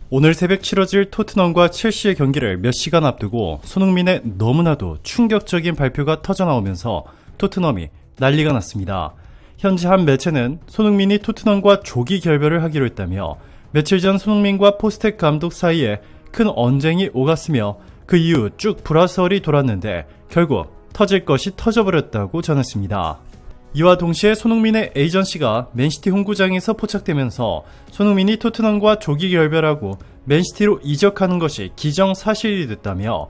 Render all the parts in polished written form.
오늘 새벽 치러질 토트넘과 첼시의 경기를 몇 시간 앞두고 손흥민의 너무나도 충격적인 발표가 터져나오면서 토트넘이 난리가 났습니다. 현지 한 매체는 손흥민이 토트넘과 조기 결별을 하기로 했다며 며칠 전 손흥민과 포스텍 감독 사이에 큰 언쟁이 오갔으며 그 이후 쭉 불화설이 돌았는데 결국 터질 것이 터져버렸다고 전했습니다. 이와 동시에 손흥민의 에이전시가 맨시티 홍구장에서 포착되면서 손흥민이 토트넘과 조기 결별하고 맨시티로 이적하는 것이 기정사실이 됐다며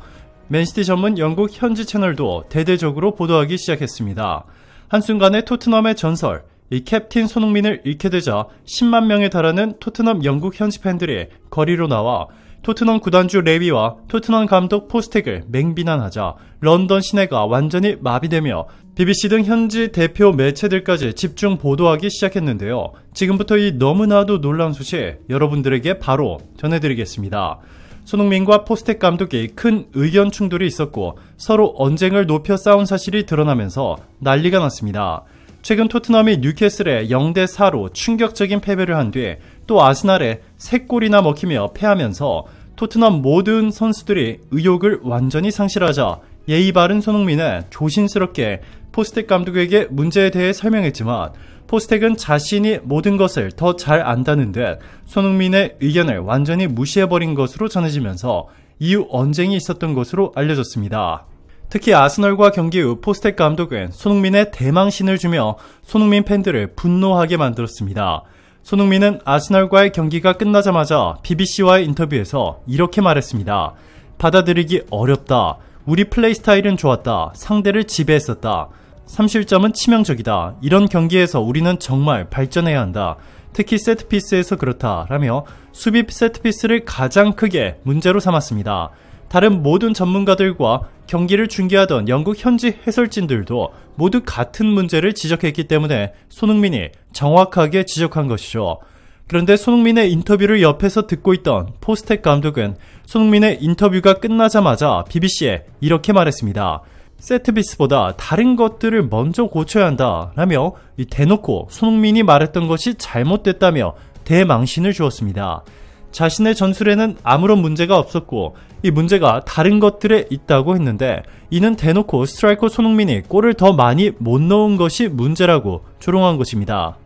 맨시티 전문 영국 현지 채널도 대대적으로 보도하기 시작했습니다. 한순간에 토트넘의 전설, 이 캡틴 손흥민을 잃게 되자 10만 명에 달하는 토트넘 영국 현지 팬들이 거리로 나와 토트넘 구단주 레비와 토트넘 감독 포스텍을 맹비난하자 런던 시내가 완전히 마비되며 BBC 등 현지 대표 매체들까지 집중 보도하기 시작했는데요. 지금부터 이 너무나도 놀라운 소식 여러분들에게 바로 전해드리겠습니다. 손흥민과 포스텍 감독이 큰 의견 충돌이 있었고 서로 언쟁을 높여 싸운 사실이 드러나면서 난리가 났습니다. 최근 토트넘이 뉴캐슬에 0대4로 충격적인 패배를 한 뒤 또 아스날에 3골이나 먹히며 패하면서 토트넘 모든 선수들이 의욕을 완전히 상실하자 예의 바른 손흥민은 조심스럽게 포스텍 감독에게 문제에 대해 설명했지만 포스텍은 자신이 모든 것을 더 잘 안다는 듯 손흥민의 의견을 완전히 무시해버린 것으로 전해지면서 이후 언쟁이 있었던 것으로 알려졌습니다. 특히 아스널과 경기 후 포스텍 감독은 손흥민의 대망신을 주며 손흥민 팬들을 분노하게 만들었습니다. 손흥민은 아스널과의 경기가 끝나자마자 BBC와의 인터뷰에서 이렇게 말했습니다. 받아들이기 어렵다. 우리 플레이 스타일은 좋았다. 상대를 지배했었다. 3실점은 치명적이다. 이런 경기에서 우리는 정말 발전해야 한다. 특히 세트피스에서 그렇다. 라며 수비 세트피스를 가장 크게 문제로 삼았습니다. 다른 모든 전문가들과 경기를 중계하던 영국 현지 해설진들도 모두 같은 문제를 지적했기 때문에 손흥민이 정확하게 지적한 것이죠. 그런데 손흥민의 인터뷰를 옆에서 듣고 있던 포스텍 감독은 손흥민의 인터뷰가 끝나자마자 BBC에 이렇게 말했습니다. 세트피스보다 다른 것들을 먼저 고쳐야 한다 라며 대놓고 손흥민이 말했던 것이 잘못됐다며 대망신을 주었습니다. 자신의 전술에는 아무런 문제가 없었고 이 문제가 다른 것들에 있다고 했는데 이는 대놓고 스트라이커 손흥민이 골을 더 많이 못 넣은 것이 문제라고 조롱한 것입니다.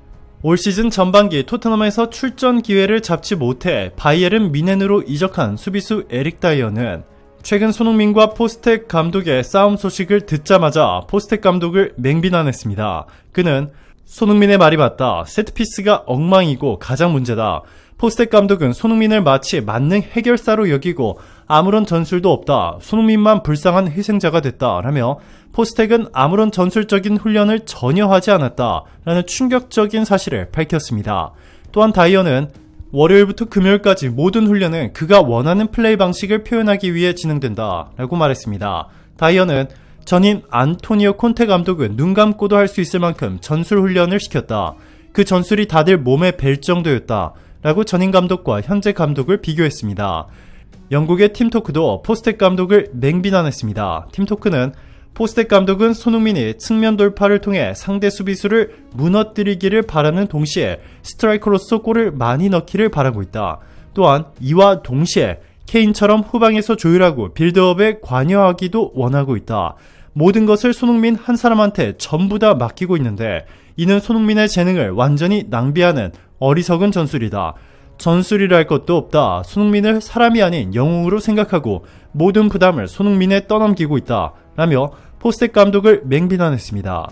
올 시즌 전반기 토트넘에서 출전 기회를 잡지 못해 바이에른 뮌헨으로 이적한 수비수 에릭 다이어는 최근 손흥민과 포스텍 감독의 싸움 소식을 듣자마자 포스텍 감독을 맹비난했습니다. 그는 손흥민의 말이 맞다. 세트피스가 엉망이고 가장 문제다. 포스텍 감독은 손흥민을 마치 만능 해결사로 여기고 아무런 전술도 없다. 손흥민만 불쌍한 희생자가 됐다. 라며 포스텍은 아무런 전술적인 훈련을 전혀 하지 않았다. 라는 충격적인 사실을 밝혔습니다. 또한 다이어는 월요일부터 금요일까지 모든 훈련은 그가 원하는 플레이 방식을 표현하기 위해 진행된다. 라고 말했습니다. 다이어는 전임 안토니오 콘테 감독은 눈 감고도 할 수 있을 만큼 전술 훈련을 시켰다. 그 전술이 다들 몸에 벨 정도였다. 라고 전임 감독과 현재 감독을 비교했습니다. 영국의 팀토크도 포스텍 감독을 맹비난했습니다. 팀토크는 포스텍 감독은 손흥민이 측면 돌파를 통해 상대 수비수를 무너뜨리기를 바라는 동시에 스트라이커로서 골을 많이 넣기를 바라고 있다. 또한 이와 동시에 케인처럼 후방에서 조율하고 빌드업에 관여하기도 원하고 있다. 모든 것을 손흥민 한 사람한테 전부 다 맡기고 있는데 이는 손흥민의 재능을 완전히 낭비하는 어리석은 전술이다. 전술이랄 것도 없다. 손흥민을 사람이 아닌 영웅으로 생각하고 모든 부담을 손흥민에 떠넘기고 있다. 라며 포스텍 감독을 맹비난했습니다.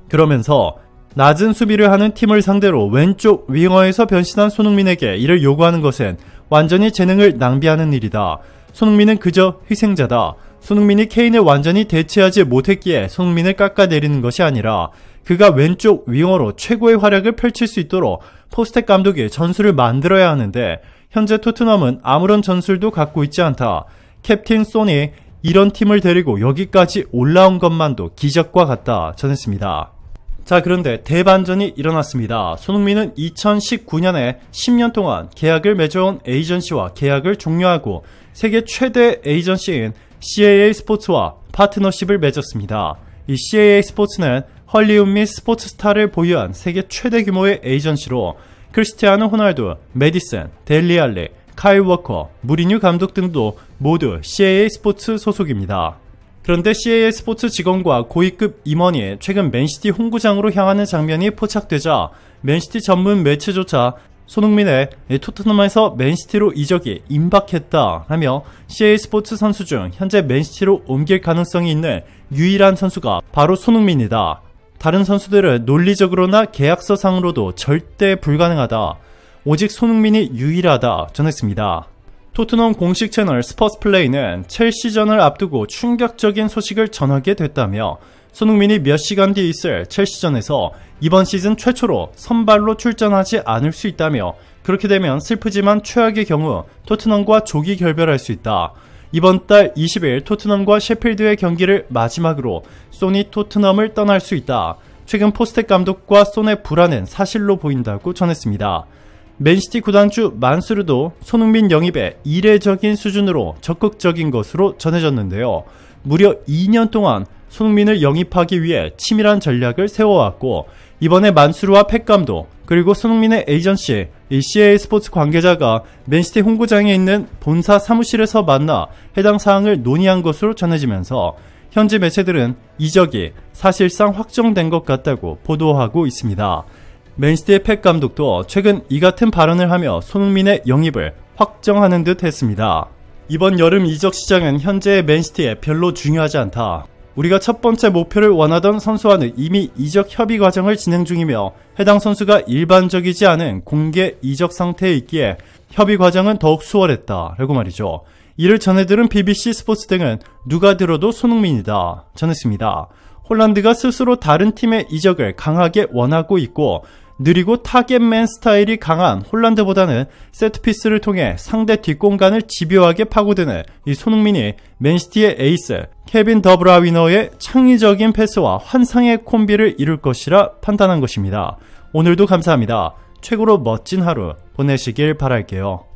그러면서 낮은 수비를 하는 팀을 상대로 왼쪽 윙어에서 변신한 손흥민에게 이를 요구하는 것은 완전히 재능을 낭비하는 일이다. 손흥민은 그저 희생자다. 손흥민이 케인을 완전히 대체하지 못했기에 손흥민을 깎아내리는 것이 아니라 그가 왼쪽 윙어로 최고의 활약을 펼칠 수 있도록 포스텍 감독이 전술을 만들어야 하는데 현재 토트넘은 아무런 전술도 갖고 있지 않다. 캡틴 손이 이런 팀을 데리고 여기까지 올라온 것만도 기적과 같다 전했습니다. 자, 그런데 대반전이 일어났습니다. 손흥민은 2019년에 10년 동안 계약을 맺어온 에이전시와 계약을 종료하고 세계 최대 에이전시인 CAA 스포츠와 파트너십을 맺었습니다. 이 CAA 스포츠는 헐리우드 및 스포츠 스타를 보유한 세계 최대 규모의 에이전시로 크리스티아노 호날두, 메디슨, 델리 알리, 카일 워커, 무리뉴 감독 등도 모두 CAA 스포츠 소속입니다. 그런데 CAA 스포츠 직원과 고위급 임원이 최근 맨시티 홍구장으로 향하는 장면이 포착되자 맨시티 전문 매체조차 손흥민의 토트넘에서 맨시티로 이적이 임박했다 라며 CAA 스포츠 선수 중 현재 맨시티로 옮길 가능성이 있는 유일한 선수가 바로 손흥민이다. 다른 선수들은 논리적으로나 계약서상으로도 절대 불가능하다. 오직 손흥민이 유일하다 전했습니다. 토트넘 공식 채널 스포츠플레이는 첼시전을 앞두고 충격적인 소식을 전하게 됐다며 손흥민이 몇 시간 뒤에 있을 첼시전에서 이번 시즌 최초로 선발로 출전하지 않을 수 있다며 그렇게 되면 슬프지만 최악의 경우 토트넘과 조기 결별할 수 있다. 이번 달 20일 토트넘과 셰필드의 경기를 마지막으로 손이 토트넘을 떠날 수 있다. 최근 포스텍 감독과 손의 불안은 사실로 보인다고 전했습니다. 맨시티 구단주 만수르도 손흥민 영입에 이례적인 수준으로 적극적인 것으로 전해졌는데요. 무려 2년 동안 손흥민을 영입하기 위해 치밀한 전략을 세워왔고 이번에 만수르와 펩 감독 그리고 손흥민의 에이전시 CAA 스포츠 관계자가 맨시티 홍구장에 있는 본사 사무실에서 만나 해당 사항을 논의한 것으로 전해지면서 현지 매체들은 이적이 사실상 확정된 것 같다고 보도하고 있습니다. 맨시티의 펩 감독도 최근 이 같은 발언을 하며 손흥민의 영입을 확정하는 듯 했습니다. 이번 여름 이적 시장은 현재의 맨시티에 별로 중요하지 않다. 우리가 첫 번째 목표를 원하던 선수와는 이미 이적 협의 과정을 진행 중이며 해당 선수가 일반적이지 않은 공개 이적 상태에 있기에 협의 과정은 더욱 수월했다 라고 말이죠. 이를 전해들은 BBC 스포츠 등은 누가 들어도 손흥민이다 전했습니다. 홀란드가 스스로 다른 팀의 이적을 강하게 원하고 있고 느리고 타겟맨 스타일이 강한 홀란드보다는 세트피스를 통해 상대 뒷공간을 집요하게 파고드는 이 손흥민이 맨시티의 에이스 케빈 더브라위너의 창의적인 패스와 환상의 콤비를 이룰 것이라 판단한 것입니다. 오늘도 감사합니다. 최고로 멋진 하루 보내시길 바랄게요.